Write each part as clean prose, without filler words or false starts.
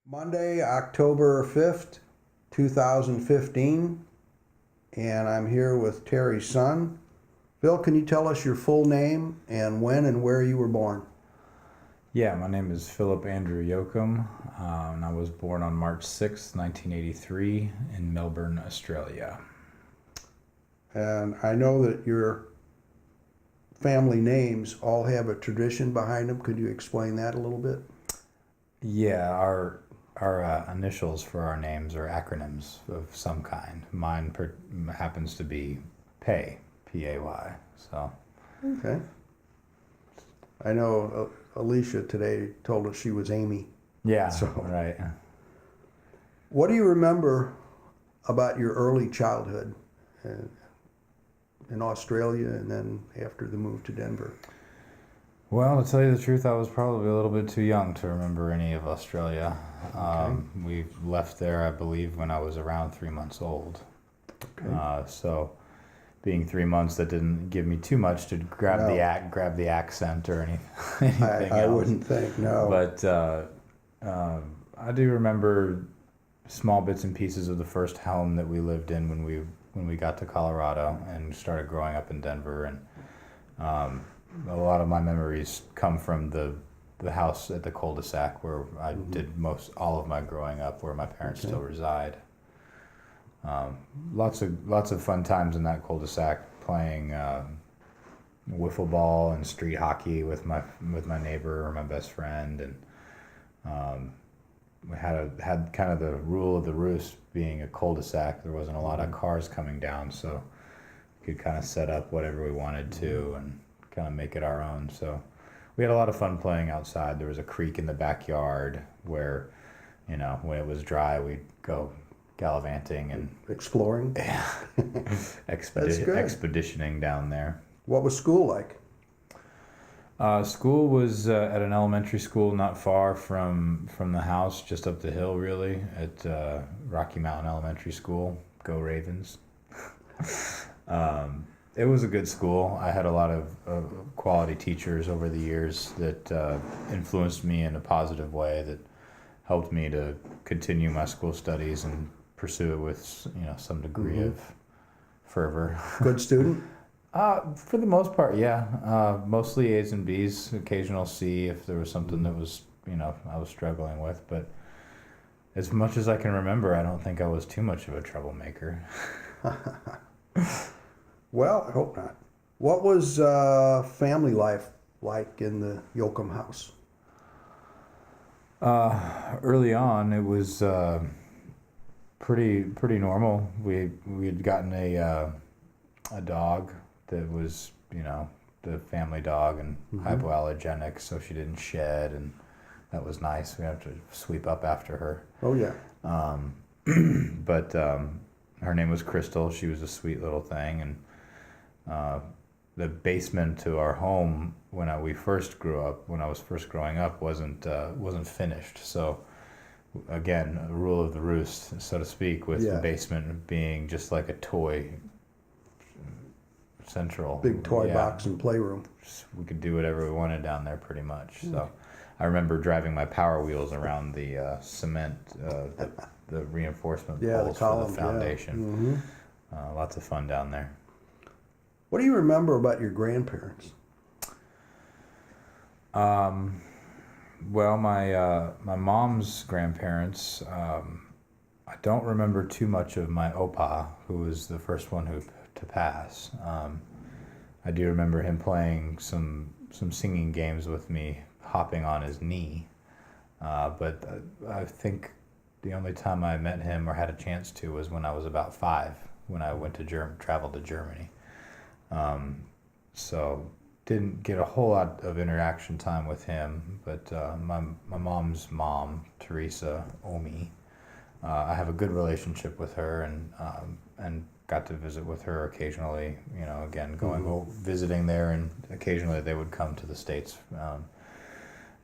Monday, October 5th, 2015, and I'm here with Terry's son. Phil, can you tell us your full name and when and where you were born? Yeah, my name is Phillip Andrew Yochum, and I was born on March 6th, 1983 in Melbourne, Australia. And I know that your family names all have a tradition behind them. Could you explain that a little bit? Yeah, our initials for our names are acronyms of some kind. Happens to be Pay, P-A-Y. So, Okay. I know Alicia today told us she was Amy. yeah, So, right. what do you remember about your early childhood in Australia and then after the move to Denver? Well, to tell you the truth, I was probably a little bit too young to remember any of Australia. Okay. We left there, I believe, when I was around 3 months old. Okay. So being 3 months, that didn't give me too much to grab the accent or anything I else. wouldn't think, no. But I do remember small bits and pieces of the first home that we lived in when we got to Colorado and started growing up in Denver, and a lot of my memories come from the house at the cul-de-sac where I did most all of my growing up, where my parents Okay. still reside. Lots of fun times in that cul-de-sac, playing wiffle ball and street hockey with my neighbor or my best friend, and we had kind of the rule of the roost. Being a cul-de-sac, there wasn't a lot of cars coming down, so we could kind of set up whatever we wanted to and kind of make it our own. So we had a lot of fun playing outside. There was a creek in the backyard where, when it was dry, we'd go gallivanting and Exploring? That's good. expeditioning down there. What was school like? School was at an elementary school not far from the house, just up the hill, really, at Rocky Mountain Elementary School. Go Ravens. It was a good school. I had a lot of quality teachers over the years that influenced me in a positive way, that helped me to continue my school studies and pursue it with some degree of fervor. Good student? For the most part, yeah. Mostly A's and B's, occasional C if there was something that was, I was struggling with. But as much as I can remember, I don't think I was too much of a troublemaker. Well, I hope not. What was family life like in the Yochum house? Early on, it was pretty normal. We had gotten a dog that was, the family dog, and hypoallergenic, so she didn't shed, and that was nice. We had to sweep up after her. Oh, yeah. But her name was Crystal. She was a sweet little thing, and the basement to our home when I was first growing up, wasn't finished. So again, a rule of the roost, so to speak, with the basement being just like a toy central. Big toy box and playroom. We could do whatever we wanted down there, pretty much. So I remember driving my Power Wheels around the cement, the reinforcement poles the columns, for the foundation. Lots of fun down there. What do you remember about your grandparents? Well, my mom's grandparents, I don't remember too much of my opa, who was the first one to pass. I do remember him playing some singing games with me, hopping on his knee. But I think the only time I met him or had a chance to was when I was about 5, when I went to traveled to Germany. So didn't get a whole lot of interaction time with him, but my mom's mom, Teresa Omi, I have a good relationship with her, and got to visit with her occasionally. Again, visiting there, and occasionally they would come to the States.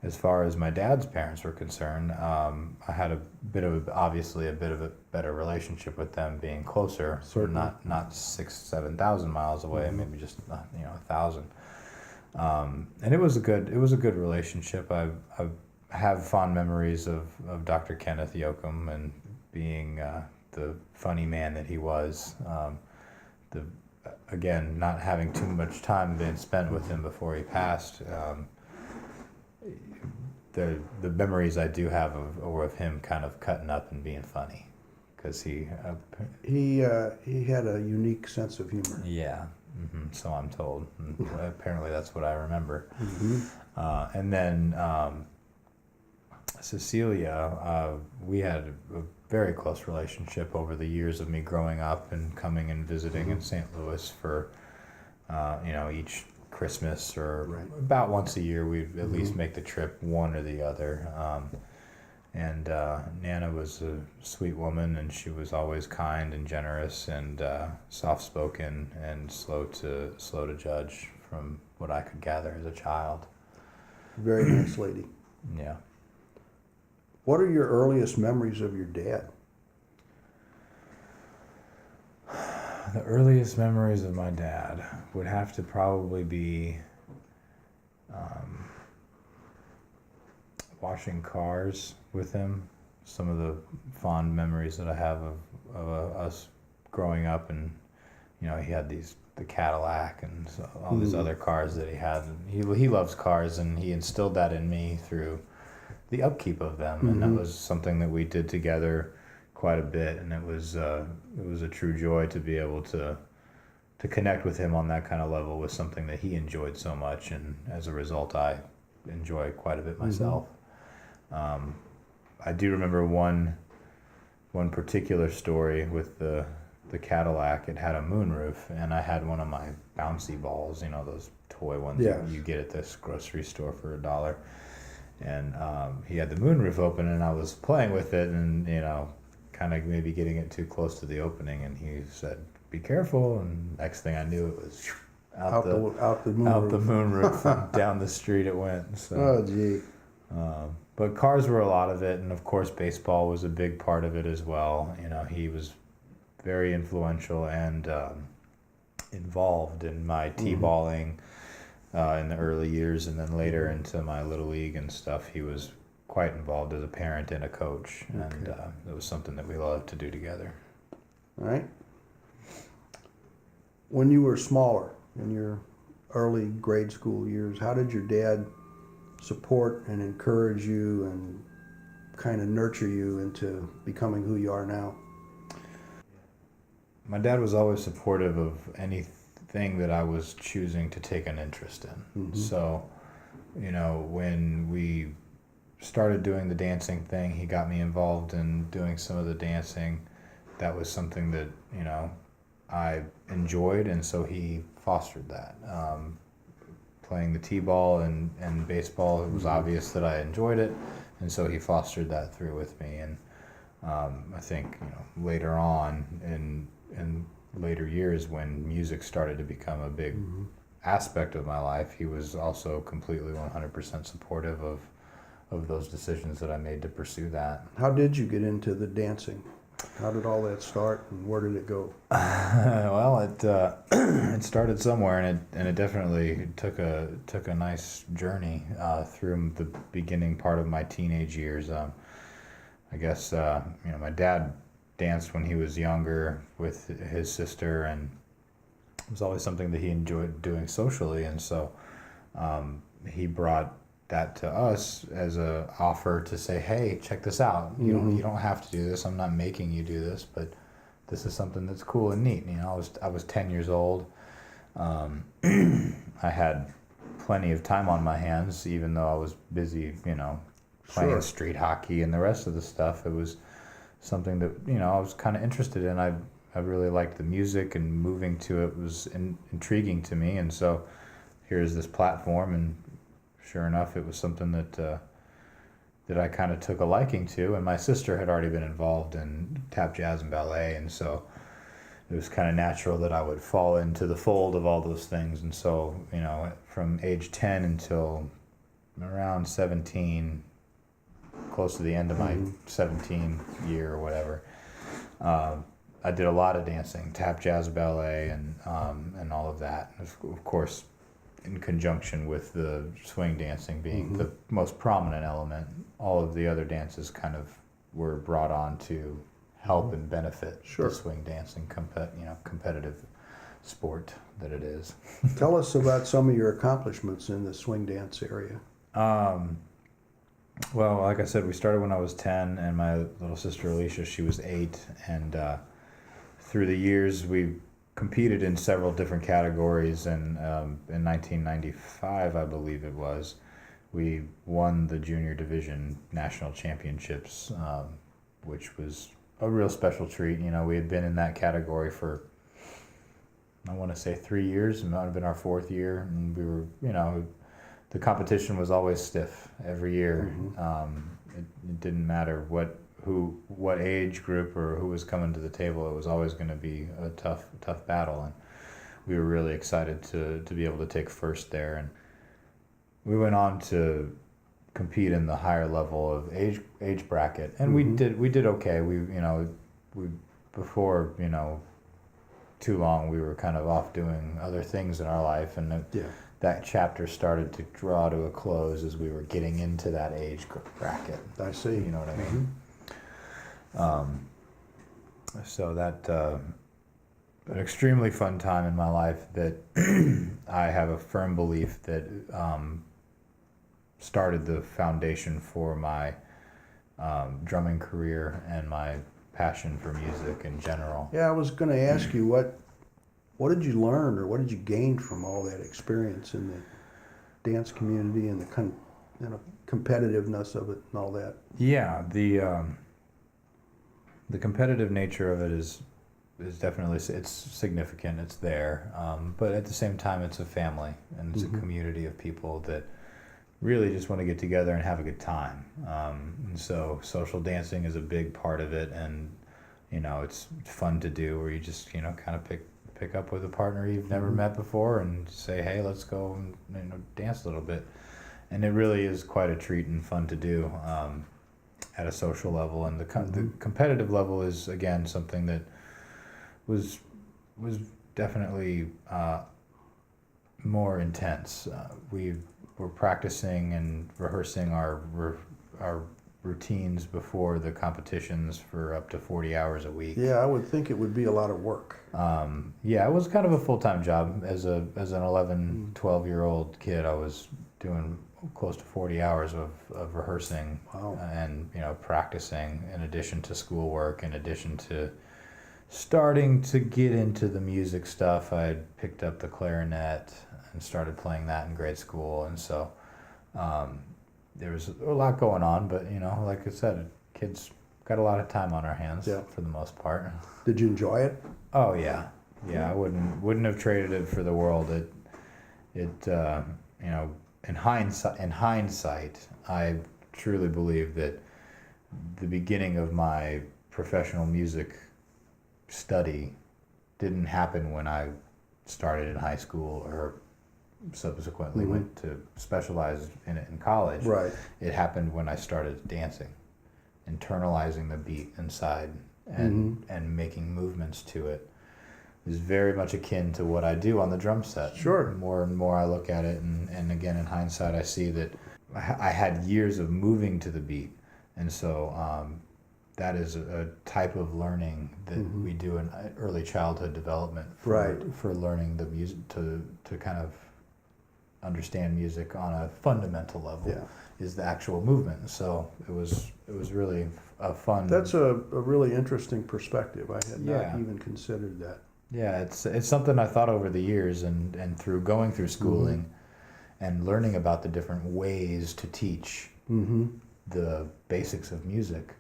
As far as my dad's parents were concerned, I had obviously a bit of a better relationship with them, being closer. Certainly. Not 6,000-7,000 miles away, maybe just 1,000. And it was a good relationship. I have fond memories of Dr. Kenneth Yochum and being the funny man that he was. The Again, not having too much time being spent with him before he passed. The memories I do have of him kind of cutting up and being funny, because he had a unique sense of humor. yeah. So I'm told. And apparently that's what I remember. And then Cecilia, we had a very close relationship over the years of me growing up and coming and visiting in St. Louis for, each Christmas or about once a year we'd at least make the trip, one or the other. And Nana was a sweet woman, and she was always kind and generous and soft-spoken and slow to judge, from what I could gather as a child. Very nice lady. Yeah. What are your earliest memories of your dad? The earliest memories of my dad would have to probably be washing cars with him. Some of the fond memories that I have of us growing up, and he had the Cadillac and all these other cars that he had. And he loves cars, and he instilled that in me through the upkeep of them, and that was something that we did together quite a bit, and it was a true joy to be able to connect with him on that kind of level with something that he enjoyed so much, and as a result I enjoy quite a bit myself. I do remember one particular story with the Cadillac. It had a moonroof, and I had one of my bouncy balls, those toy ones you get at this grocery store for $1. And he had the moonroof open, and I was playing with it, and kind of maybe getting it too close to the opening, and he said, "Be careful!" And next thing I knew, it was out the moonroof and down the street it went. So, oh gee. But cars were a lot of it, and of course baseball was a big part of it as well. He was very influential and involved in my t-balling in the early years, and then later into my little league and stuff. He was quite involved as a parent and a coach, and it was something that we loved to do together. All right. When you were smaller, in your early grade school years, how did your dad support and encourage you and kind of nurture you into becoming who you are now? My dad was always supportive of anything that I was choosing to take an interest in. So, when we started doing the dancing thing, he got me involved in doing some of the dancing. That was something that, I enjoyed, and so he fostered that. Playing the t-ball and baseball, it was obvious that I enjoyed it, and so he fostered that through with me. And I think later on in later years, when music started to become a big aspect of my life, he was also completely 100% supportive of those decisions that I made to pursue that. How did you get into the dancing? How did all that start, and where did it go? Well, it started somewhere, and it definitely took a nice journey through the beginning part of my teenage years. I guess my dad danced when he was younger with his sister, and it was always something that he enjoyed doing socially, and so he brought that to us as a offer to say, "Hey, check this out. You don't have to do this. I'm not making you do this, but this is something that's cool and neat." I was 10 years old. I had plenty of time on my hands, even though I was busy, playing street hockey and the rest of the stuff. It was something that I was kind of interested in. I really liked the music, and moving to it was intriguing to me. And so here's this platform, and sure enough, it was something that I kind of took a liking to. And my sister had already been involved in tap, jazz, and ballet, and so it was kind of natural that I would fall into the fold of all those things. And so, from age 10 until around 17, close to the end of my 17 year or whatever, I did a lot of dancing, tap, jazz, ballet, and all of that. Of course, in conjunction with the swing dancing being the most prominent element, all of the other dances kind of were brought on to help and benefit Sure. the swing dancing competitive sport that it is. Tell us about some of your accomplishments in the swing dance area. Well, like I said, we started when I was 10, and my little sister Alicia, she was 8, and through the years we competed in several different categories, and in 1995, I believe it was, we won the junior division national championships, which was a real special treat. You know, we had been in that category for, I want to say 3 years. It might have been our 4th year, and we were, you know, the competition was always stiff every year. It didn't matter what age group or who was coming to the table. It was always going to be a tough battle, and we were really excited to be able to take first there. And we went on to compete in the higher level of age bracket, and we did okay. We before too long we were kind of off doing other things in our life, and that chapter started to draw to a close as we were getting into that age bracket. I see. You know what I mean? So that an extremely fun time in my life that I have a firm belief that started the foundation for my drumming career and my passion for music in general. Yeah, I was going to ask you what did you learn or what did you gain from all that experience in the dance community and the competitiveness of it and all that? Yeah, the competitive nature of it is definitely, it's significant. It's there, but at the same time, it's a family and it's a community of people that really just want to get together and have a good time. And so social dancing is a big part of it, and it's fun to do where you just kind of pick up with a partner you've never met before and say, hey, let's go and dance a little bit. And it really is quite a treat and fun to do at a social level. And the competitive level is, again, something that was definitely more intense. We were practicing and rehearsing our routines before the competitions for up to 40 hours a week. Yeah, I would think it would be a lot of work. Yeah, it was kind of a full-time job. As an 11, 12-year-old kid, I was doing close to 40 hours of rehearsing. Wow. And practicing in addition to schoolwork, in addition to starting to get into the music stuff. I had picked up the clarinet and started playing that in grade school, and so there was a lot going on, but like I said, kids got a lot of time on our hands for the most part. Did you enjoy it? Oh yeah. I wouldn't have traded it for the world. In hindsight, I truly believe that the beginning of my professional music study didn't happen when I started in high school or subsequently went to specialize in it in college. Right. It happened when I started dancing, internalizing the beat inside and making movements to it. Is very much akin to what I do on the drum set. Sure. More and more I look at it, and again, in hindsight, I see that I had years of moving to the beat, and so that is a type of learning that we do in early childhood development for learning the music to kind of understand music on a fundamental level is the actual movement. So it was really a fun. That's a really interesting perspective. I had not even considered that. Yeah, it's something I thought over the years, and through going through schooling and learning about the different ways to teach the basics of music.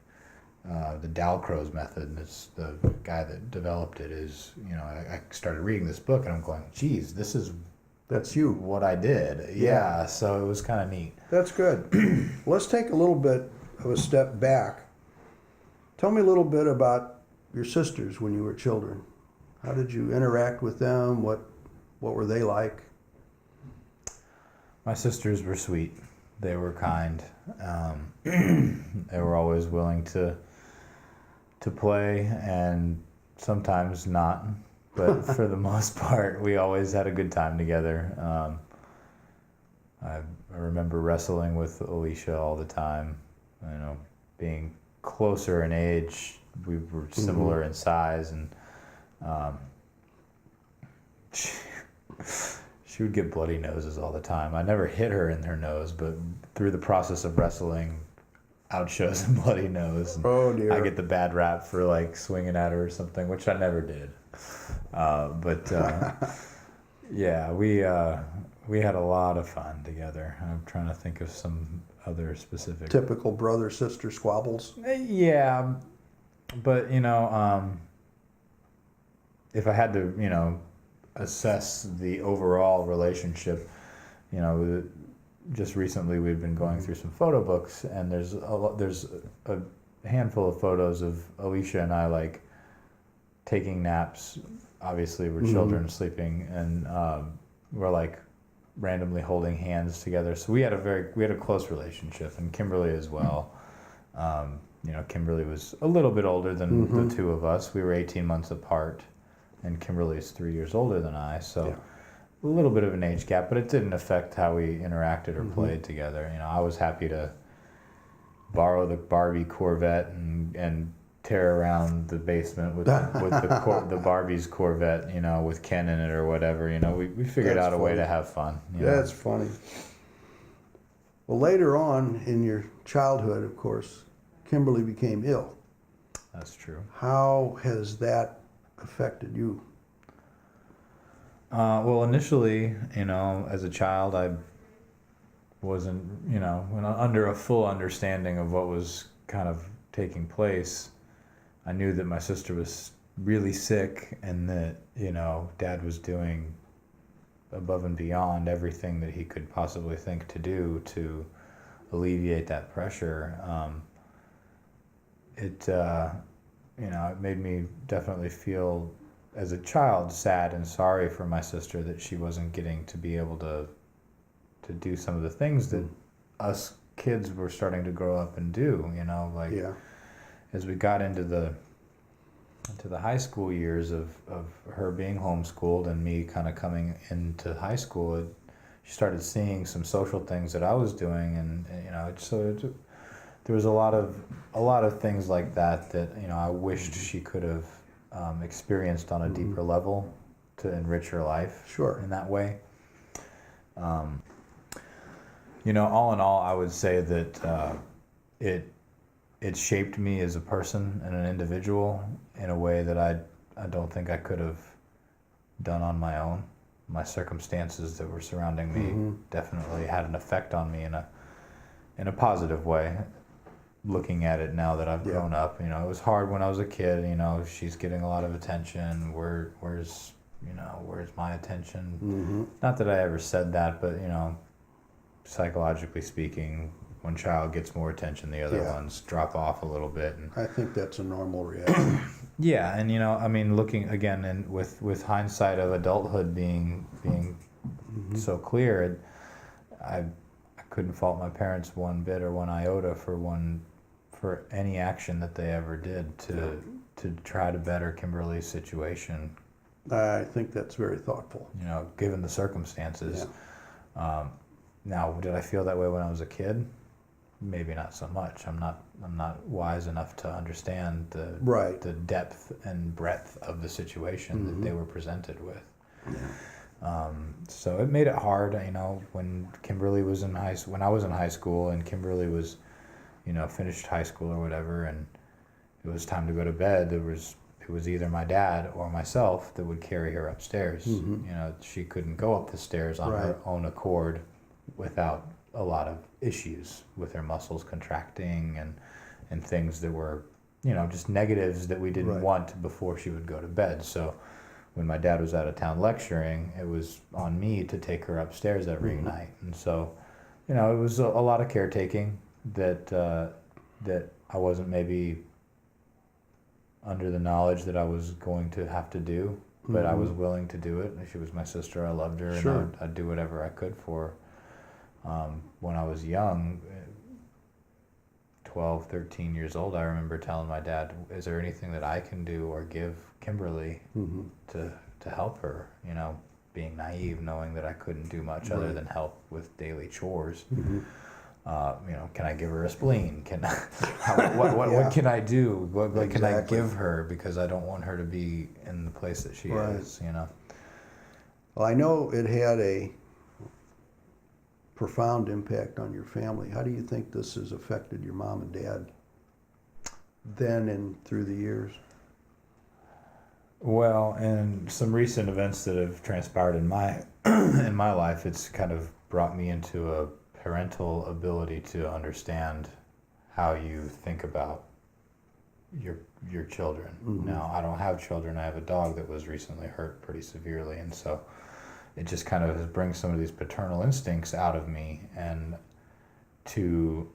The Dalcroze method, it's the guy that developed it, is, I started reading this book and I'm going, geez, that's you. What I did. Yeah, so it was kind of neat. That's good. Let's take a little bit of a step back. Tell me a little bit about your sisters when you were children. How did you interact with them? What were they like? My sisters were sweet. They were kind. They were always willing to play, and sometimes not. But for the most part, we always had a good time together. I remember wrestling with Alicia all the time, being closer in age. We were similar in size, and um, she would get bloody noses all the time. I never hit her in her nose, but through the process of wrestling, out shows a bloody nose. And Oh dear. I get the bad rap for like swinging at her or something, which I never did. Yeah, we had a lot of fun together. I'm trying to think of some other specific. Typical brother-sister squabbles. Yeah, but if I had to, assess the overall relationship, just recently we've been going through some photo books, and there's a handful of photos of Alicia and I like taking naps. Obviously, we're children sleeping, and we're like randomly holding hands together. So we had a close relationship, and Kimberly as well. Kimberly was a little bit older than the two of us. We were 18 months apart, and Kimberly is 3 years older than I. So a little bit of an age gap, but it didn't affect how we interacted or played together. I was happy to borrow the Barbie Corvette and tear around the basement with the Barbie's Corvette, with Ken in it or whatever. We figured out a way to have fun. That's funny. Well, later on in your childhood, of course, Kimberly became ill. That's true. How has that affected you? Well, initially, as a child, I wasn't, under a full understanding of what was kind of taking place. I knew that my sister was really sick, and that, Dad was doing above and beyond everything that he could possibly think to do to alleviate that pressure. It made me definitely feel, as a child, sad and sorry for my sister that she wasn't getting to be able to do some of the things that us kids were starting to grow up and do. As we got into the high school years of her being homeschooled and me kind of coming into high school, she started seeing some social things that I was doing, and there was a lot of things like that I wished she could have experienced on a deeper level to enrich her life. Sure. In that way. All in all, I would say that it shaped me as a person and an individual in a way that I don't think I could have done on my own. My circumstances that were surrounding me definitely had an effect on me in a positive way. Looking at it now that I've grown up, it was hard when I was a kid. She's getting a lot of attention. Where's my attention? Not that I ever said that, but psychologically speaking, one child gets more attention, the other ones drop off a little bit. And I think that's a normal reaction. yeah, and looking again, and with hindsight of adulthood being so clear, I couldn't fault my parents one bit or one iota for any action that they ever did to try to better Kimberly's situation. I think that's very thoughtful. Given the circumstances. Now, did I feel that way when I was a kid? Maybe not so much. I'm not wise enough to understand the depth and breadth of the situation that they were presented with. So it made it hard, when Kimberly was when I was in high school and Kimberly was, finished high school or whatever, and it was time to go to bed. It was either my dad or myself that would carry her upstairs. She couldn't go up the stairs on her own accord without a lot of issues with her muscles contracting and things that were, just negatives that we didn't want before she would go to bed. So when my dad was out of town lecturing, it was on me to take her upstairs every night. And so, it was a lot of caretaking that I wasn't maybe under the knowledge that I was going to have to do, but I was willing to do it. She was my sister. I loved her, and I'd do whatever I could for her. When I was young, 12, 13 years old, I remember telling my dad, is there anything that I can do or give Kimberly to help her? being naive, knowing that I couldn't do much other Right. than help with daily chores. Mm-hmm. Can I give her a spleen? Can I, what Yeah. can I do? What can I Exactly. give her? Because I don't want her to be in the place that she Right. is, you know? Well, I know it had a profound impact on your family. How do you think this has affected your mom and dad then and through the years? Well, and some recent events that have transpired in my in my life, it's kind of brought me into a parental ability to understand how you think about your children. Mhm. Now, I don't have children. I have a dog that was recently hurt pretty severely, and so it just kind of has brings some of these paternal instincts out of me, and to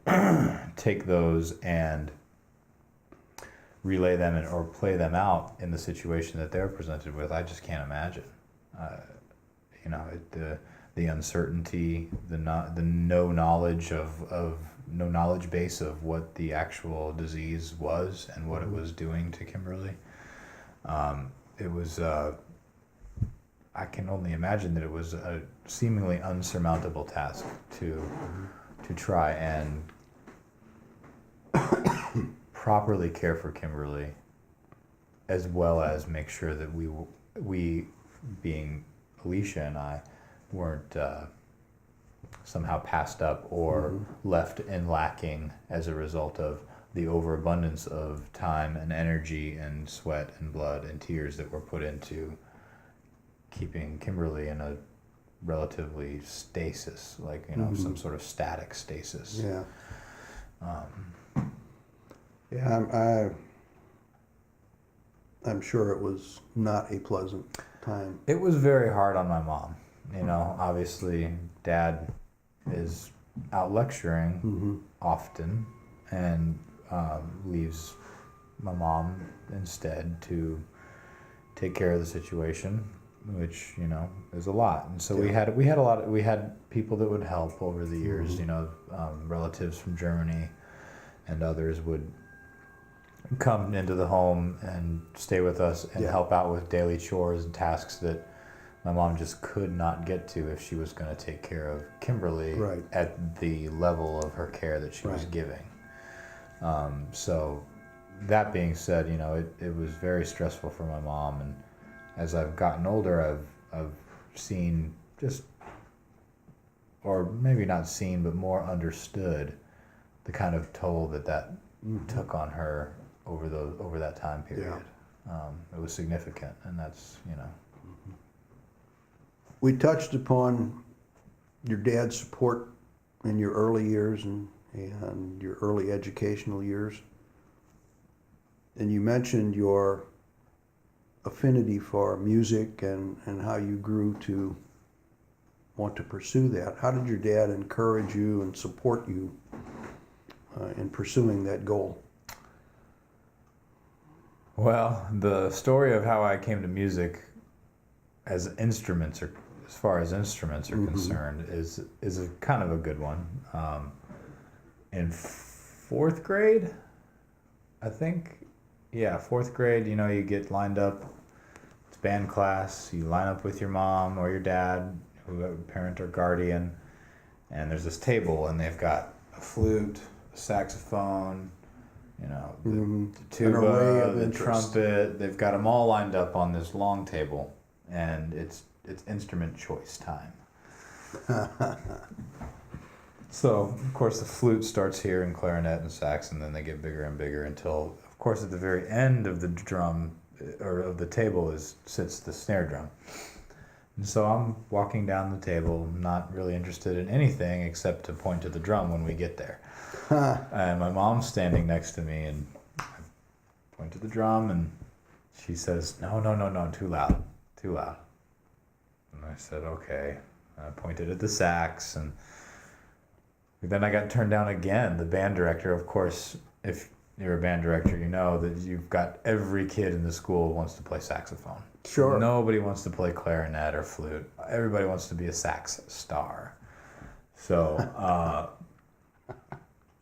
take those and relay them or play them out in the situation that they're presented with, I just can't imagine. The uncertainty, the no knowledge no knowledge base of what the actual disease was and what it was doing to Kimberly. It was. I can only imagine that it was a seemingly unsurmountable task to try and properly care for Kimberly, as well as make sure that we being Alicia and I, weren't somehow passed up or left in lacking as a result of the overabundance of time and energy and sweat and blood and tears that were put into keeping Kimberly in a relatively stasis, like, some sort of static stasis. Yeah. Yeah, I'm sure it was not a pleasant time. It was very hard on my mom. Obviously, Dad is out lecturing often and leaves my mom instead to take care of the situation, which is a lot. And so we had people that would help over the years. Relatives from Germany and others would come into the home and stay with us and help out with daily chores and tasks that my mom just could not get to if she was going to take care of Kimberly at the level of her care that she was giving. So that being said, it was very stressful for my mom, and as I've gotten older, I've seen or maybe not seen, but more understood the kind of toll that took on her over that time period. It was significant, and that's. We touched upon your dad's support in your early years and your early educational years. And you mentioned your affinity for music and how you grew to want to pursue that. How did your dad encourage you and support you in pursuing that goal? Well, the story of how I came to music as far as instruments are concerned is a kind of a good one. In fourth grade, I think, fourth grade, you get lined up. It's band class. You line up with your mom or your dad, whoever, parent or guardian, and there's this table, and they've got a flute, a saxophone, the tuba, the trumpet. They've got them all lined up on this long table, and it's instrument choice time. So, of course, the flute starts here, and clarinet and sax, and then they get bigger and bigger until, of course, at the very end of the drum, or of the table, sits the snare drum. And so I'm walking down the table, not really interested in anything except to point to the drum when we get there. And my mom's standing next to me, and I point to the drum, and she says, no, too loud. And I said, okay. And I pointed at the sax, and then I got turned down again. The band director, of course, if you're a band director, you know that you've got every kid in the school wants to play saxophone. Sure. Nobody wants to play clarinet or flute. Everybody wants to be a sax star. So,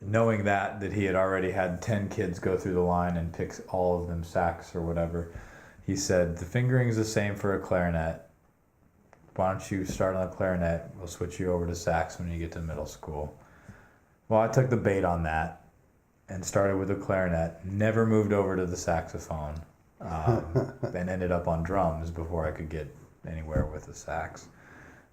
knowing that he had already had 10 kids go through the line and pick all of them sax or whatever, he said, the fingering's the same for a clarinet. why don't you start on the clarinet? We'll switch you over to sax when you get to middle school. Well, I took the bait on that and started with the clarinet, never moved over to the saxophone, and ended up on drums before I could get anywhere with the sax.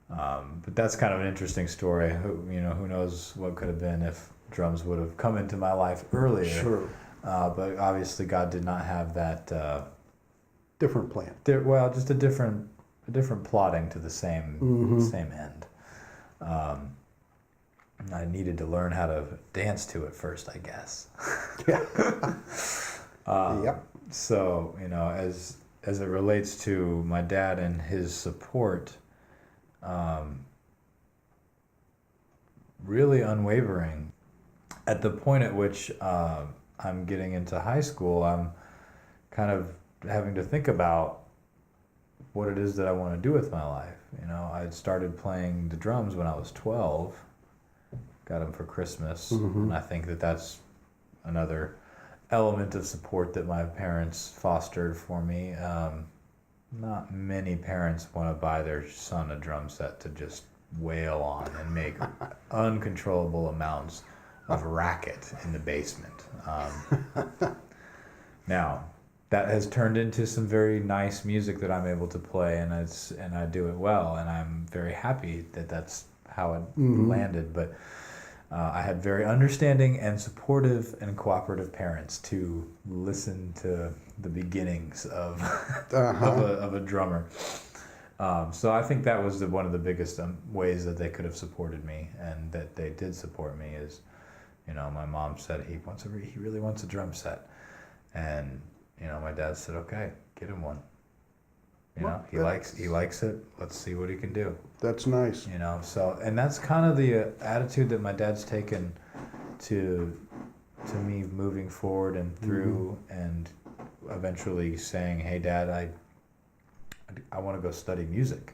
But that's kind of an interesting story. Who knows what could have been if drums would have come into my life earlier. Sure. But obviously God did not have that. Different plan. Just a different plotting to the same end. I needed to learn how to dance to it first, I guess. Yeah. Yep. So, as it relates to my dad and his support, really unwavering. At the point at which I'm getting into high school, I'm kind of having to think about what it is that I want to do with my life. I started playing the drums when I was 12. Got them for Christmas, and I think that that's another element of support that my parents fostered for me. Not many parents want to buy their son a drum set to just wail on and make uncontrollable amounts of racket in the basement. Now, that has turned into some very nice music that I'm able to play, and I do it well, and I'm very happy that that's how it landed. But I had very understanding and supportive and cooperative parents to listen to the beginnings of of a drummer. So I think that was one of the biggest ways that they could have supported me, and that they did support me. Is, my mom said he really wants a drum set, and my dad said, okay, get him one. He likes it. Let's see what he can do. That's nice. So, and that's kind of the attitude that my dad's taken to me moving forward and through, and eventually saying, hey, Dad, I want to go study music.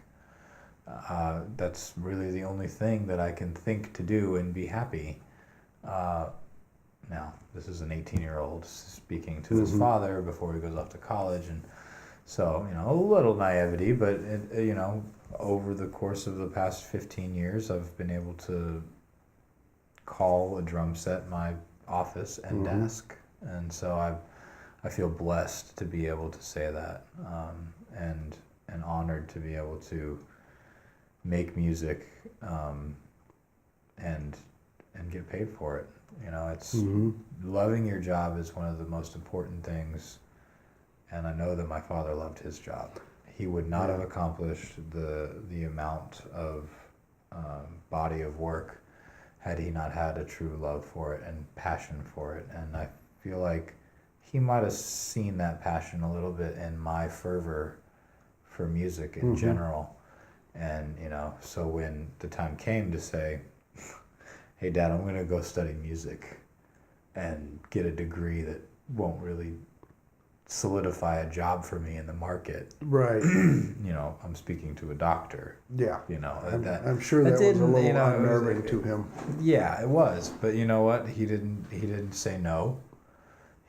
That's really the only thing that I can think to do and be happy. Now, this is an 18-year-old speaking to his father before he goes off to college, and so, a little naivety, but, over the course of the past 15 years, I've been able to call a drum set my office and desk. And so I feel blessed to be able to say that, and honored to be able to make music, and get paid for it. It's loving your job is one of the most important things. And I know that my father loved his job. He would not have accomplished the amount of body of work had he not had a true love for it and passion for it. And I feel like he might have seen that passion a little bit in my fervor for music in general. And, so when the time came to say, hey, Dad, I'm going to go study music and get a degree that won't really solidify a job for me in the market. Right. I'm speaking to a doctor. Yeah. I'm sure that that was a didn't, little unnerving to him. Yeah, it was. But you know what? He didn't say no.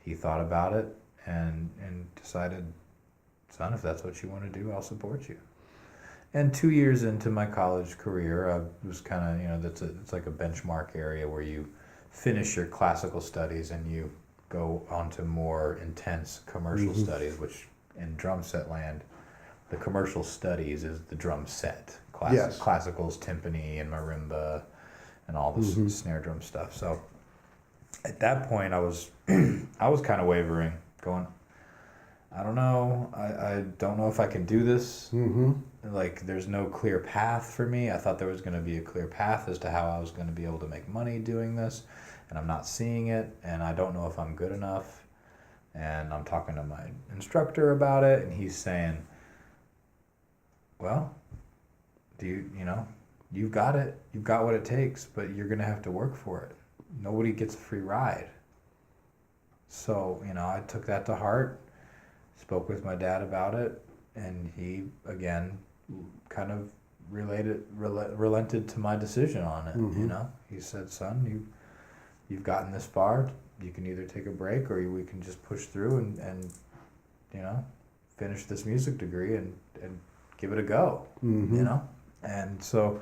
He thought about it and decided, son, if that's what you want to do, I'll support you. And 2 years into my college career, I was kind of, it's like a benchmark area where you finish your classical studies and you go on to more intense commercial studies, which in drum set land, the commercial studies is the drum set. Classicals, timpani, and marimba, and all this snare drum stuff. So at that point, I was kind of wavering, going, I don't know. I don't know if I can do this. Like, there's no clear path for me. I thought there was going to be a clear path as to how I was going to be able to make money doing this, and I'm not seeing it, and I don't know if I'm good enough. And I'm talking to my instructor about it, and he's saying, well, you've got it. You've got what it takes, but you're going to have to work for it. Nobody gets a free ride. So, I took that to heart, spoke with my dad about it, and he, again, kind of relented to my decision on it. He said, son, you've gotten this far. You can either take a break, or we can just push through and finish this music degree and give it a go, Mm-hmm. you know? And so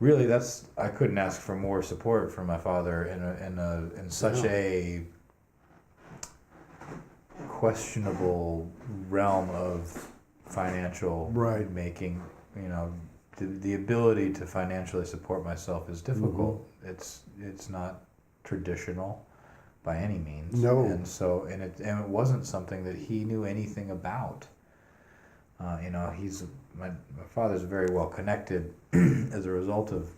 really I couldn't ask for more support from my father in such Yeah. a questionable realm of financial Right. making, you know, the ability to financially support myself is difficult. Mm-hmm. It's not traditional by any means. No. And so and it wasn't something that he knew anything about. You know, my father's very well connected as a result of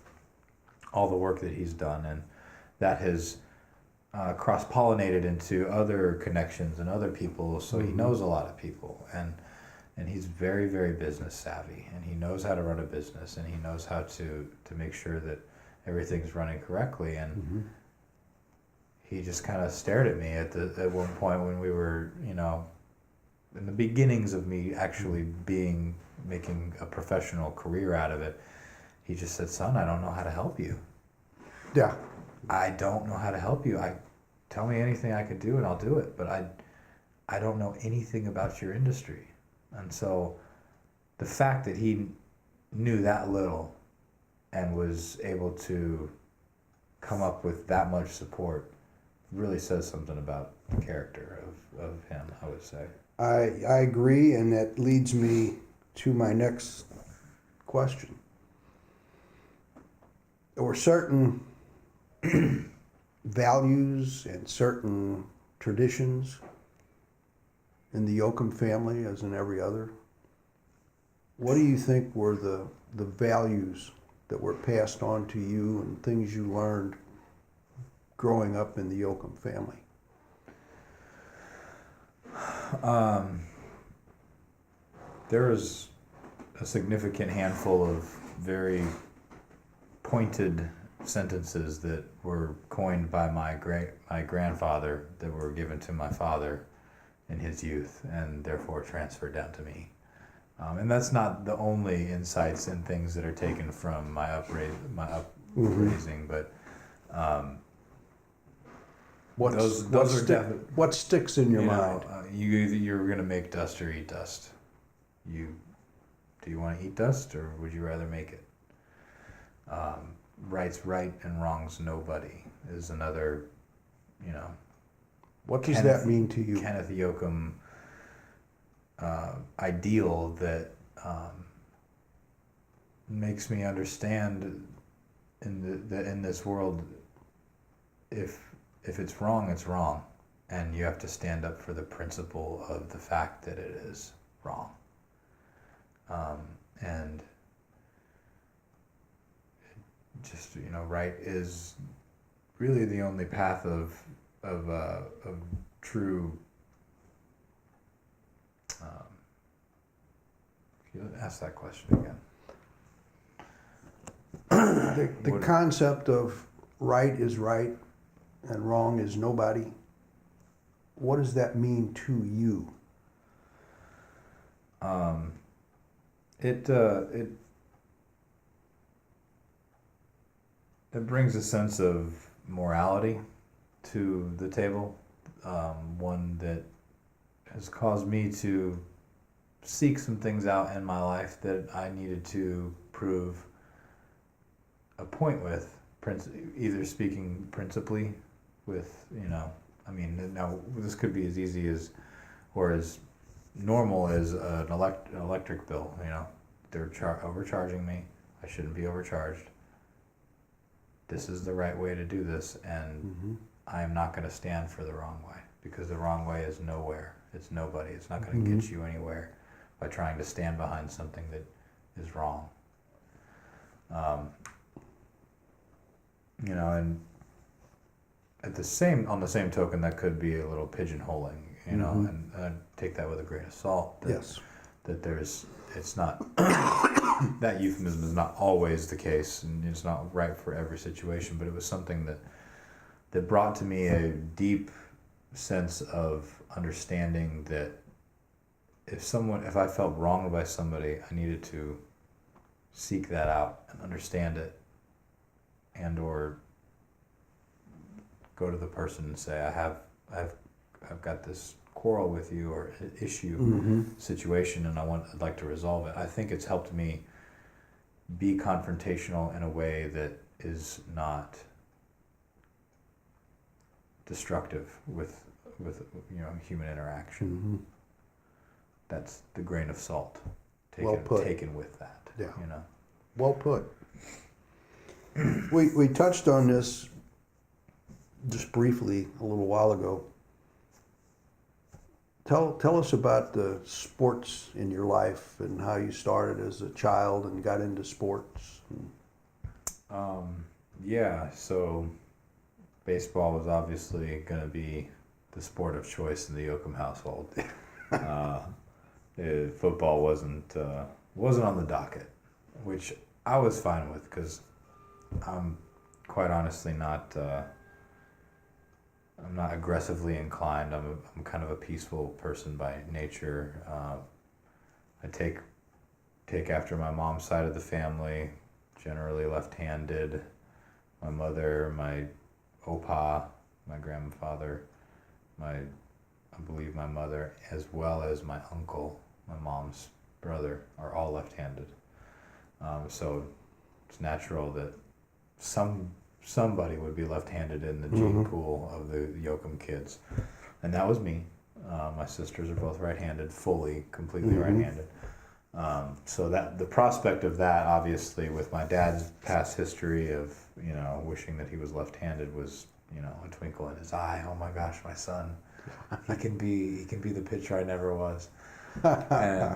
all the work that he's done, and that has cross pollinated into other connections and other people. So he Mm-hmm. knows a lot of people, and he's very, very business savvy, and he knows how to run a business, and he knows how to make sure that everything's running correctly. And Mm-hmm. he just kind of stared at me at one point when we were, you know, in the beginnings of me actually making a professional career out of it. He just said, "Son, I don't know how to help you. Yeah. I don't know how to help you. Tell me anything I could do and I'll do it, but I don't know anything about your industry." And so the fact that he knew that little and was able to come up with that much support really says something about the character of him, I would say. I agree, and that leads me to my next question. There were certain values and certain traditions in the Yochum family, as in every other. What do you think were the values that were passed on to you and things you learned growing up in the Yochum family? There was a significant handful of very pointed sentences that were coined by my grandfather that were given to my father in his youth and therefore transferred down to me. And that's not the only insights and things that are taken from my upraising, but those are what sticks in your mind? you're gonna make dust or eat dust. Do you want to eat dust or would you rather make it? Right's right and wrong's nobody is another, you know. What does that mean to you? Kenneth Yochum ideal that makes me understand in this world, if it's wrong, it's wrong, and you have to stand up for the principle of the fact that it is wrong. And just, you know, right is really the only path of true. You ask that question again. The concept of right is right and wrong is nobody. What does that mean to you? It brings a sense of morality to the table, one that has caused me to seek some things out in my life that I needed to prove a point with, either speaking principally with, you know, I mean, now this could be as easy as, or as normal as an electric bill, you know, they're overcharging me, I shouldn't be overcharged. This is the right way to do this, and I am not going to stand for the wrong way, because the wrong way is nowhere. It's nobody. It's not going to get you anywhere by trying to stand behind something that is wrong. You know, and on the same token, that could be a little pigeonholing, you know, and I take that with a grain of salt. Yes. That it's not, that euphemism is not always the case, and it's not right for every situation, but it was something that brought to me a deep sense of understanding that if I felt wronged by somebody, I needed to seek that out and understand it, and or go to the person and say, I've got this quarrel with you or issue situation, and I'd like to resolve it. I think it's helped me be confrontational in a way that is not destructive with human interaction. That's the grain of salt taken with that. Yeah. You know. Well put. We touched on this just briefly a little while ago. Tell us about the sports in your life and how you started as a child and got into sports. Yeah, so baseball was obviously going to be the sport of choice in the Yochum household. Football wasn't on the docket, which I was fine with because I'm quite honestly not. I'm not aggressively inclined. I'm kind of a peaceful person by nature. I take after my mom's side of the family, generally left-handed. My mother, my opa, my grandfather, I believe my mother, as well as my uncle, my mom's brother, are all left-handed. So it's natural that somebody would be left-handed in the gene pool of the Yochum kids, and that was me. My sisters are both right-handed, completely right-handed. So that the prospect of that, obviously, with my dad's past history of wishing that he was left-handed, was a twinkle in his eye. Oh my gosh, my son, he can be the pitcher I never was, and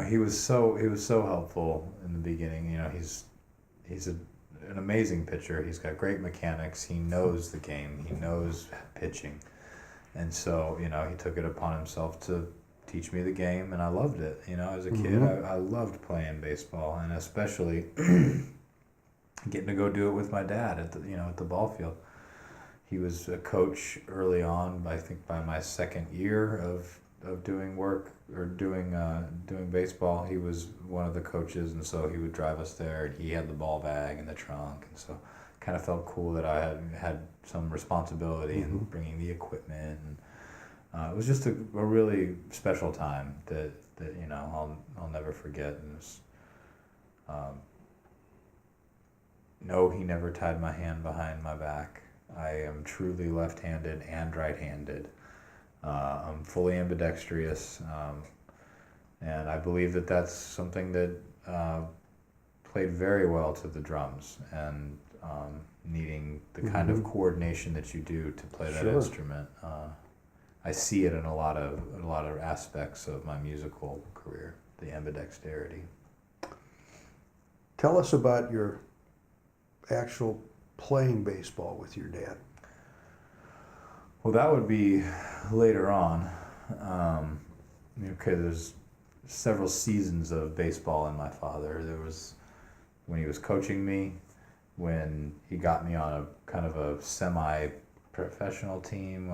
he was so helpful in the beginning. He's an amazing pitcher. He's got great mechanics. He knows the game. He knows pitching. And so, he took it upon himself to teach me the game, and I loved it. As a kid, I loved playing baseball, and especially getting to go do it with my dad at the ball field. He was a coach early on. I think by my second year of doing work or doing baseball, he was one of the coaches, and so he would drive us there, and he had the ball bag in the trunk, and so kind of felt cool that I had some responsibility in bringing the equipment. And it was just a really special time that I'll never forget. And it was, no, he never tied my hand behind my back. I am truly left-handed and right-handed. I'm fully ambidextrous, and I believe that that's something that played very well to the drums, and needing the kind of coordination that you do to play that instrument. I see it in a lot of aspects of my musical career, the ambidexterity. Tell us about your actual playing baseball with your dad. Well, that would be later on. There's several seasons of baseball in my father. There was when he was coaching me, when he got me on a kind of a semi-professional team.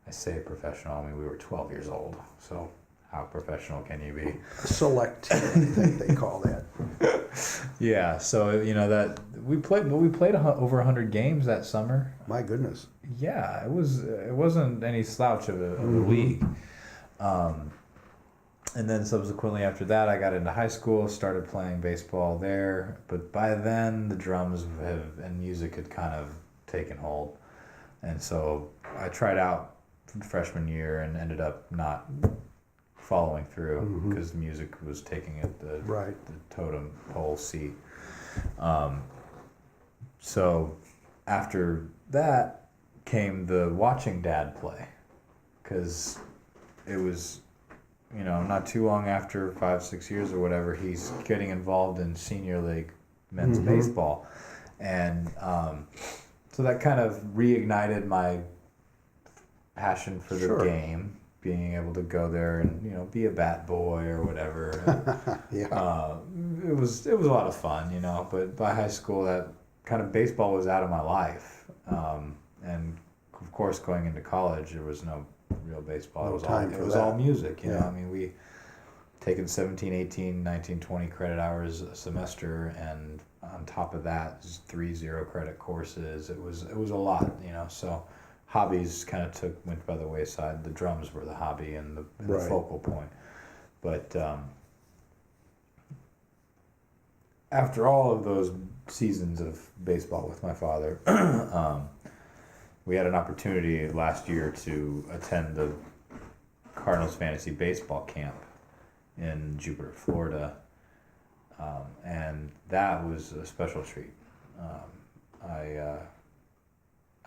I say professional, we were 12 years old, so how professional can you be? Select team, I think they call that. Yeah, so that we played over 100 games that summer. My goodness. Yeah, it wasn't any slouch of a league. And then subsequently after that, I got into high school, started playing baseball there. But by then, the drums and music had kind of taken hold. And so I tried out from freshman year and ended up not following through because music was taking the totem pole seat. So after that came the watching Dad play, because it was not too long after 5-6 years or whatever, he's getting involved in senior league men's baseball, and so that kind of reignited my passion for the game, being able to go there and be a bat boy or whatever. It was a lot of fun, but by high school that kind of baseball was out of my life, and of course going into college there was no real baseball. It was all music, we taken 17, 18, 19, 20 credit hours a semester, and on top of that 3 0 credit courses. It was a lot, so hobbies kind of went by the wayside. The drums were the hobby and the Right. focal point. But after all of those seasons of baseball with my father, we had an opportunity last year to attend the Cardinals fantasy baseball camp in Jupiter, Florida, and that was a special treat.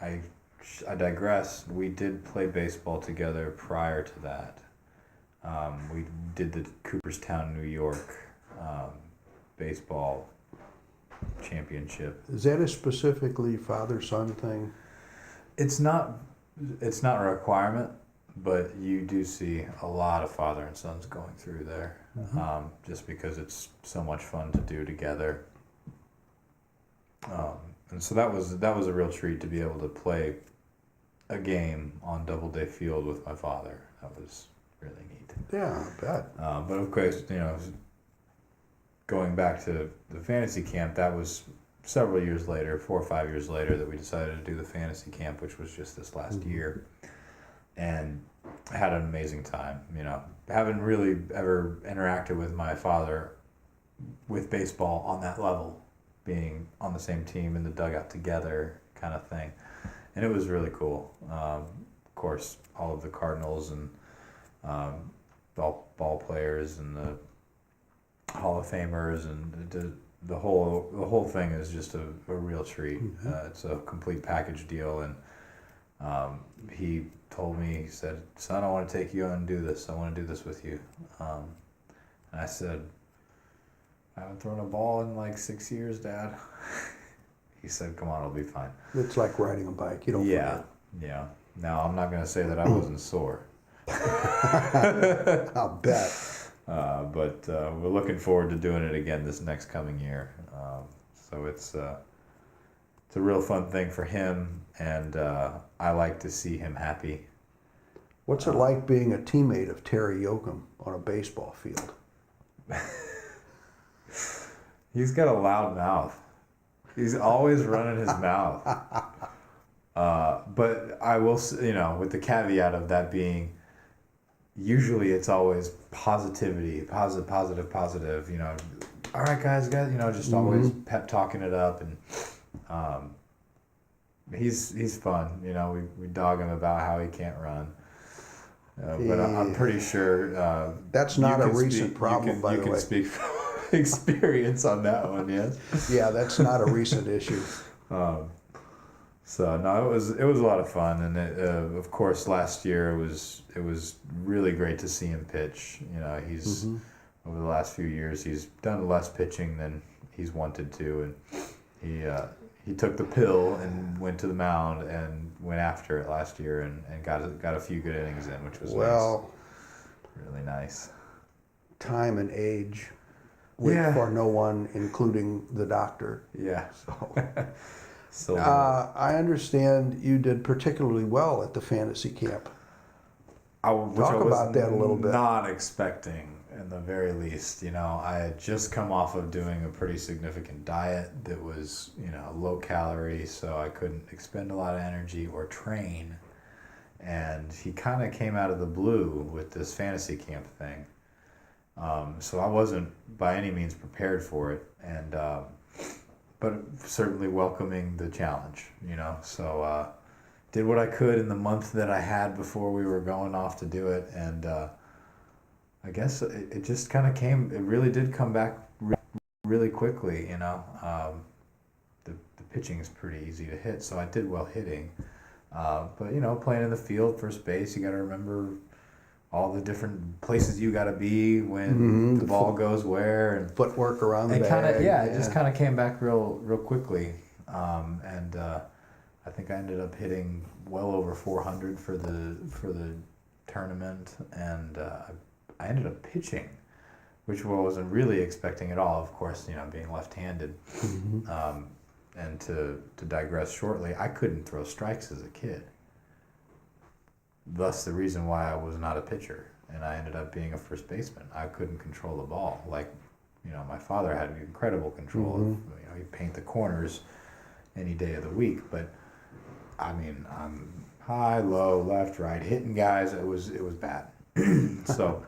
I digress. We did play baseball together prior to that. We did the Cooperstown, New York baseball championship. Is that a specifically father-son thing? It's not a requirement, but you do see a lot of father and sons going through there, just because it's so much fun to do together. And so that was a real treat to be able to play a game on Doubleday Field with my father. That was really neat. Yeah, I bet. But of course, going back to the fantasy camp, that was several years later, 4 or 5 years later, that we decided to do the fantasy camp, which was just this last year, and had an amazing time. Haven't really ever interacted with my father with baseball on that level, being on the same team in the dugout together, kind of thing, and it was really cool. Of course, all of the Cardinals and ball players and the Hall of Famers and the whole thing is just a real treat. It's a complete package deal, and he told me, he said, "Son, I want to take you on and do this. I want to do this with you." And I said, "I haven't thrown a ball in like 6 years, Dad." He said, "Come on, it'll be fine." It's like riding a bike. You don't forget. Yeah. Now, I'm not going to say that I wasn't sore. I'll bet. But we're looking forward to doing it again this next coming year. So it's a real fun thing for him, and I like to see him happy. What's it like being a teammate of Terry Yochum on a baseball field? He's got a loud mouth. He's always running his mouth. But I will, with the caveat of that being, usually it's always positivity, positive. All right, guys, just always pep talking it up, and he's fun. We dog him about how he can't run, but I'm pretty sure that's not a recent problem, by the way. You can speak from experience on that one, yes. Yeah, that's not a recent issue. So no, it was a lot of fun, and of course last year it was really great to see him pitch. He's over the last few years he's done less pitching than he's wanted to, and he took the pill and went to the mound and went after it last year and got a few good innings in, which was nice. Really nice. Time and age wait for no one, including the doctor. Yeah. So I understand you did particularly well at the fantasy camp. Talk about that a little bit. Not expecting, in the very least. I had just come off of doing a pretty significant diet that was, low calorie, so I couldn't expend a lot of energy or train. And he kind of came out of the blue with this fantasy camp thing. So I wasn't by any means prepared for it, and but certainly welcoming the challenge, So did what I could in the month that I had before we were going off to do it, and I guess it just kind of came. It really did come back really quickly, The pitching is pretty easy to hit, so I did well hitting. But playing in the field, first base, you got to remember all the different places you got to be when the ball goes where, and footwork around the bag. It yeah. just kind of came back real quickly, and I think I ended up hitting well over 400 for the tournament, and I ended up pitching, which I wasn't really expecting at all. Of course, being left-handed, and to digress shortly, I couldn't throw strikes as a kid. Thus the reason why I was not a pitcher, and I ended up being a first baseman. I couldn't control the ball. My father had incredible control of, he'd paint the corners any day of the week, but I mean, I'm high, low, left, right, hitting guys. It was bad. So,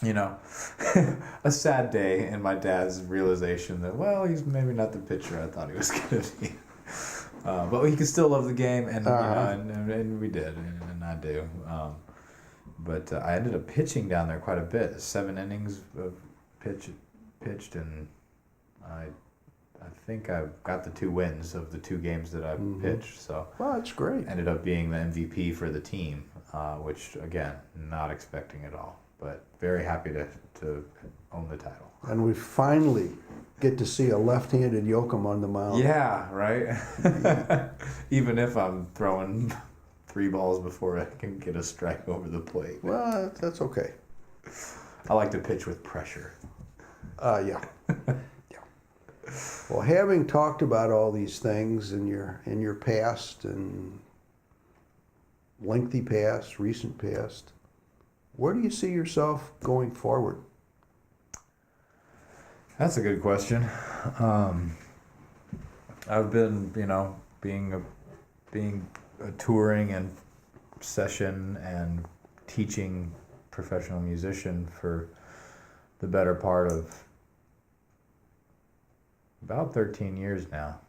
you know, a sad day, and my dad's realization that, well, he's maybe not the pitcher I thought he was going to be. But he could still love the game, and you know, and we did, and I do. But I ended up pitching down there quite a bit. 7 innings of pitched, and I think I got the 2 wins of the 2 games that I pitched. So well, that's great. Ended up being the MVP for the team, which again, not expecting at all, but very happy to own the title. And we finally get to see a left-handed Yochum on the mound. Yeah, right. Even if I'm throwing 3 balls before I can get a strike over the plate. Well, that's okay. I like to pitch with pressure. Yeah. Well, having talked about all these things in your past and lengthy past, recent past, where do you see yourself going forward? That's a good question. I've been, being a touring and session and teaching professional musician for the better part of about 13 years now.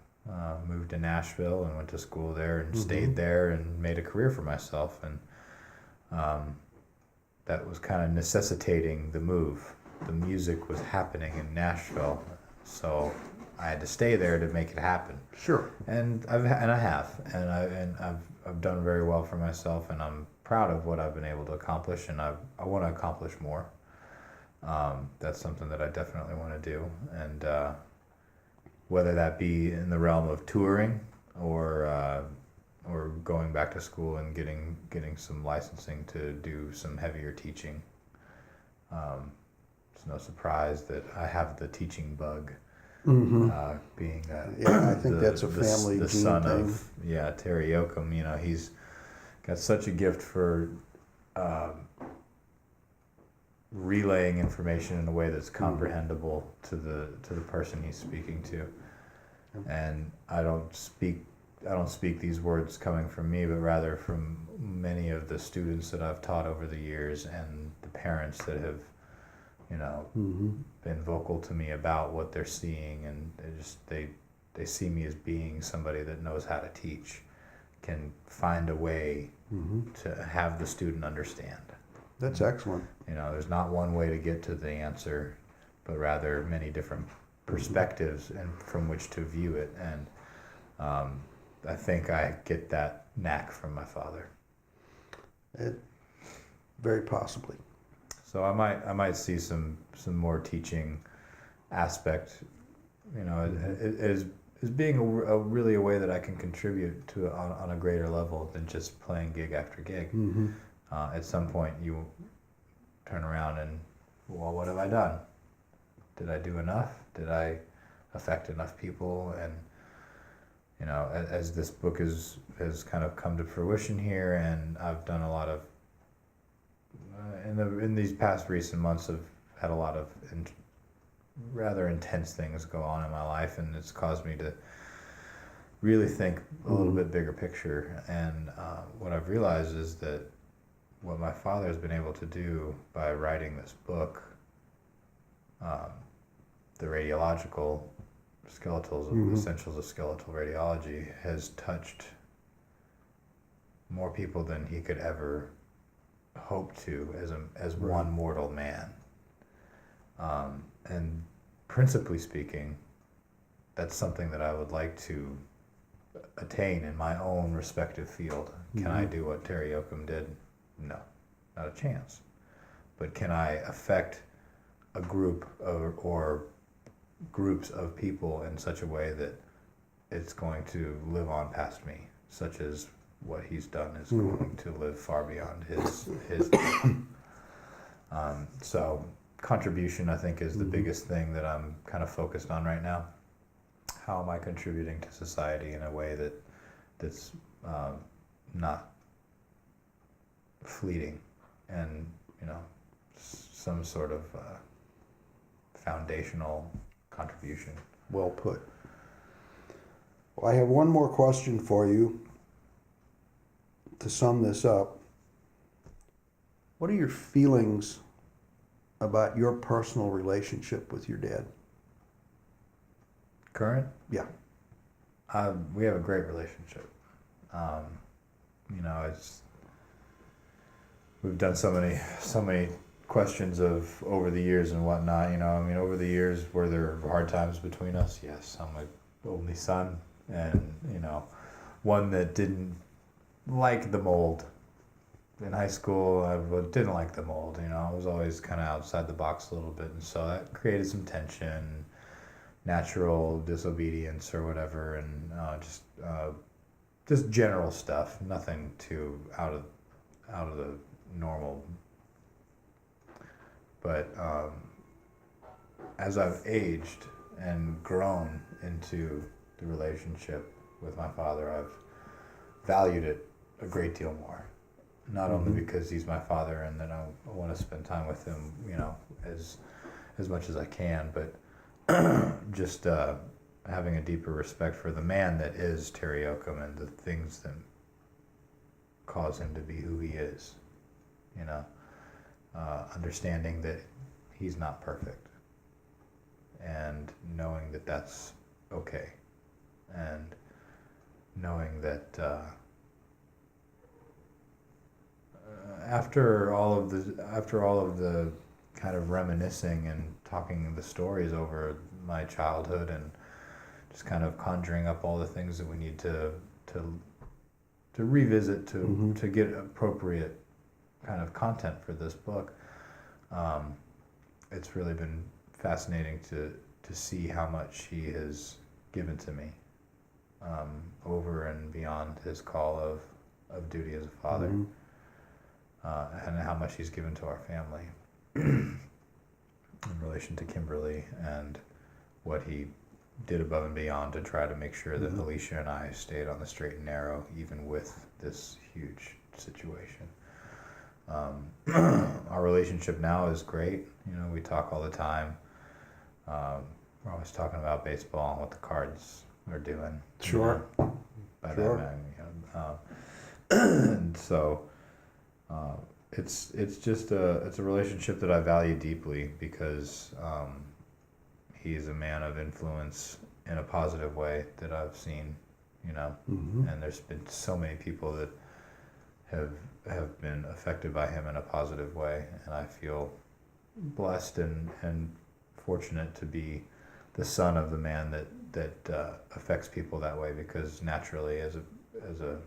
Moved to Nashville and went to school there and stayed there and made a career for myself, and that was kind of necessitating the move. The music was happening in Nashville, so I had to stay there to make it happen. Sure. And I've done very well for myself, and I'm proud of what I've been able to accomplish, and I want to accomplish more. That's something that I definitely want to do, and whether that be in the realm of touring or going back to school and getting some licensing to do some heavier teaching. It's no surprise that I have the teaching bug. Being I think that's a family the gene son thing. of Terry Yochum. He's got such a gift for relaying information in a way that's comprehensible to the person he's speaking to. And I don't speak these words coming from me, but rather from many of the students that I've taught over the years and the parents that have been vocal to me about what they're seeing, and they see me as being somebody that knows how to teach, can find a way to have the student understand. That's excellent. There's not one way to get to the answer, but rather many different perspectives and from which to view it. And I think I get that knack from my father. Very possibly. So I might see some more teaching aspect, as being really a way that I can contribute to on a greater level than just playing gig after gig. At some point you turn around and, well, what have I done? Did I do enough? Did I affect enough people? And as this book has kind of come to fruition here, and I've done a lot of in these past recent months, I've had a lot of rather intense things go on in my life, and it's caused me to really think a little bit bigger picture. And what I've realized is that what my father has been able to do by writing this book, the radiological skeletals, essentials of skeletal radiology, has touched more people than he could ever hope to as one mortal man. And principally speaking, that's something that I would like to attain in my own respective field. Can I do what Terry Yochum did? No, not a chance. But can I affect a group or groups of people in such a way that it's going to live on past me, such as what he's done is going to live far beyond his so contribution, I think, is the biggest thing that I'm kind of focused on right now. How am I contributing to society in a way that's not fleeting, and some sort of foundational contribution. Well put. Well, I have one more question for you. to sum this up, what are your feelings about your personal relationship with your dad? Current? Yeah. We have a great relationship. It's we've done so many questions of over the years and whatnot. Over the years, were there hard times between us? Yes, I'm an only son, and one that didn't like the mold. In high school, didn't like the mold. I was always kind of outside the box a little bit, and so that created some tension, natural disobedience or whatever, and just general stuff. Nothing too out of the normal. But as I've aged and grown into the relationship with my father, I've valued it a great deal more. Not only because he's my father and that I want to spend time with him, as much as I can, but just having a deeper respect for the man that is Terry Yochum and the things that cause him to be who he is. Understanding that he's not perfect and knowing that that's okay, and knowing that after all of the kind of reminiscing and talking the stories over my childhood and just kind of conjuring up all the things that we need to revisit to get appropriate kind of content for this book, it's really been fascinating to see how much he has given to me, over and beyond his call of duty as a father. And how much he's given to our family in relation to Kimberly, and what he did above and beyond to try to make sure that Alicia and I stayed on the straight and narrow, even with this huge situation. Our relationship now is great. We talk all the time. We're always talking about baseball and what the Cards are doing. Sure. By Sure. that man, and so. It's just it's a relationship that I value deeply because he's a man of influence in a positive way that I've seen, and there's been so many people that have been affected by him in a positive way, and I feel blessed and fortunate to be the son of the man that affects people that way, because naturally as a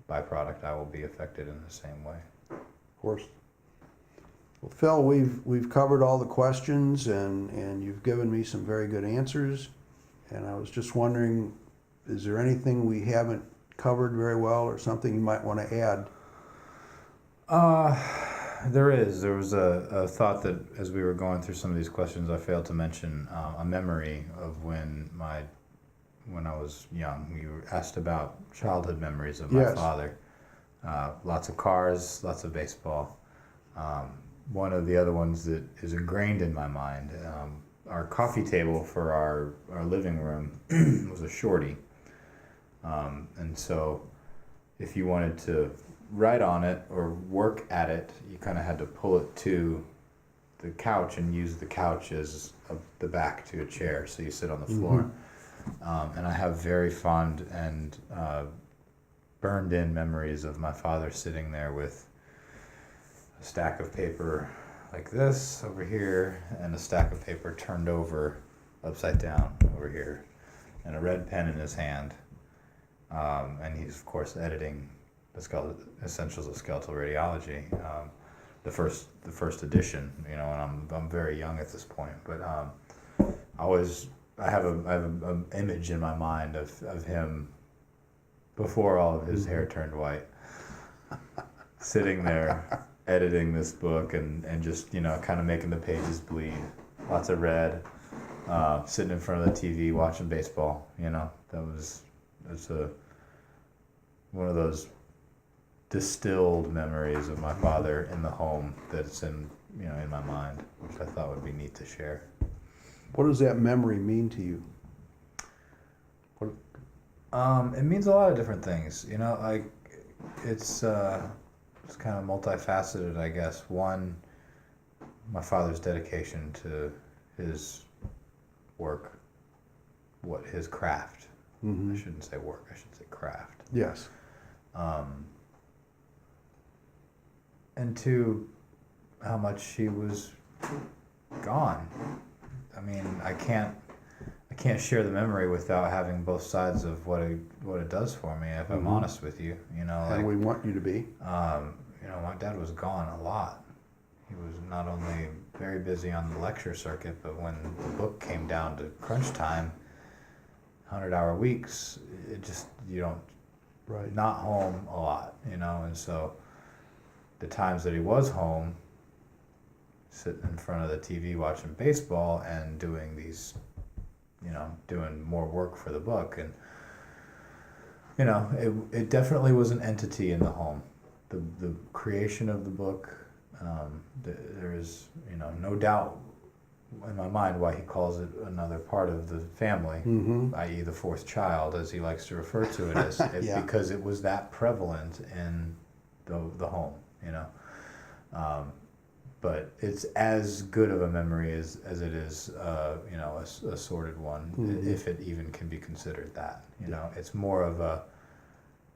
byproduct I will be affected in the same way. Of course. Well, Phil, we've covered all the questions, and you've given me some very good answers. And I was just wondering, is there anything we haven't covered very well, or something you might want to add? There is. There was a thought that as we were going through some of these questions, I failed to mention a memory of when I was young. You asked about childhood memories of my Yes. father. Lots of cars, lots of baseball. One of the other ones that is ingrained in my mind, our coffee table for our living room was a shorty. And so if you wanted to write on it or work at it, you kind of had to pull it to the couch and use the couch as the back to a chair, so you sit on the floor. And I have very fond and burned in memories of my father sitting there with a stack of paper like this over here and a stack of paper turned over upside down over here and a red pen in his hand. And he's of course editing the Essentials of Skeletal Radiology, the first edition, and I'm very young at this point, but I have an image in my mind of him before all of his hair turned white, sitting there editing this book and just kind of making the pages bleed, lots of red, sitting in front of the TV watching baseball. That's one of those distilled memories of my father in the home that's in my mind, which I thought would be neat to share. What does that memory mean to you? It means a lot of different things. it's kind of multifaceted, I guess. One, my father's dedication to his work, his craft. Mm-hmm. I shouldn't say work, I should say craft. Yes. And two, how much he was gone. I mean, I can't share the memory without having both sides of what it does for me. If I'm Mm-hmm. honest with you, you know, And we want you to be. you know, my dad was gone a lot. He was not only very busy on the lecture circuit, but when the book came down to crunch time, 100-hour weeks, it just, you don't, Right. not home a lot, you know, and so the times that he was home, sitting in front of the TV watching baseball and doing these, you know, doing more work for the book. And, you know, it definitely was an entity in the home. The creation of the book, there is, you know, no doubt in my mind why he calls it another part of the family, Mm-hmm. i.e. the fourth child, as he likes to refer to it as, Yeah. because it was that prevalent in the home, you know. But it's as good of a memory as it is, you know, a sordid one, Mhm. if it even can be considered that. You know, it's more of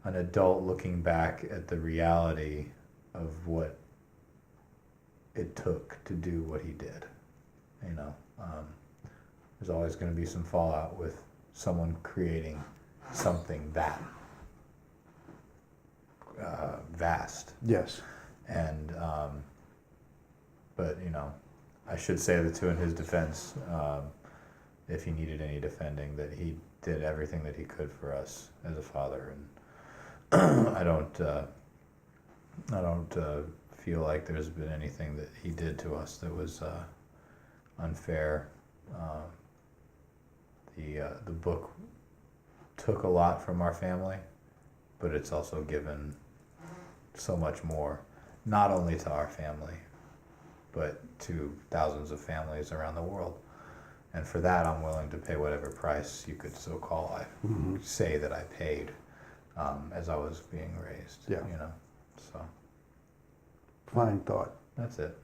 an adult looking back at the reality of what it took to do what he did. You know, there's always going to be some fallout with someone creating something that vast. Yes. And but you know, I should say that too in his defense, if he needed any defending, that he did everything that he could for us as a father, and I don't feel like there's been anything that he did to us that was unfair. The book took a lot from our family, but it's also given so much more, not only to our family, but to thousands of families around the world. And for that, I'm willing to pay whatever price you could so call, Mm-hmm. say that I paid as I was being raised. Yeah. You know, so Fine thought. that's it.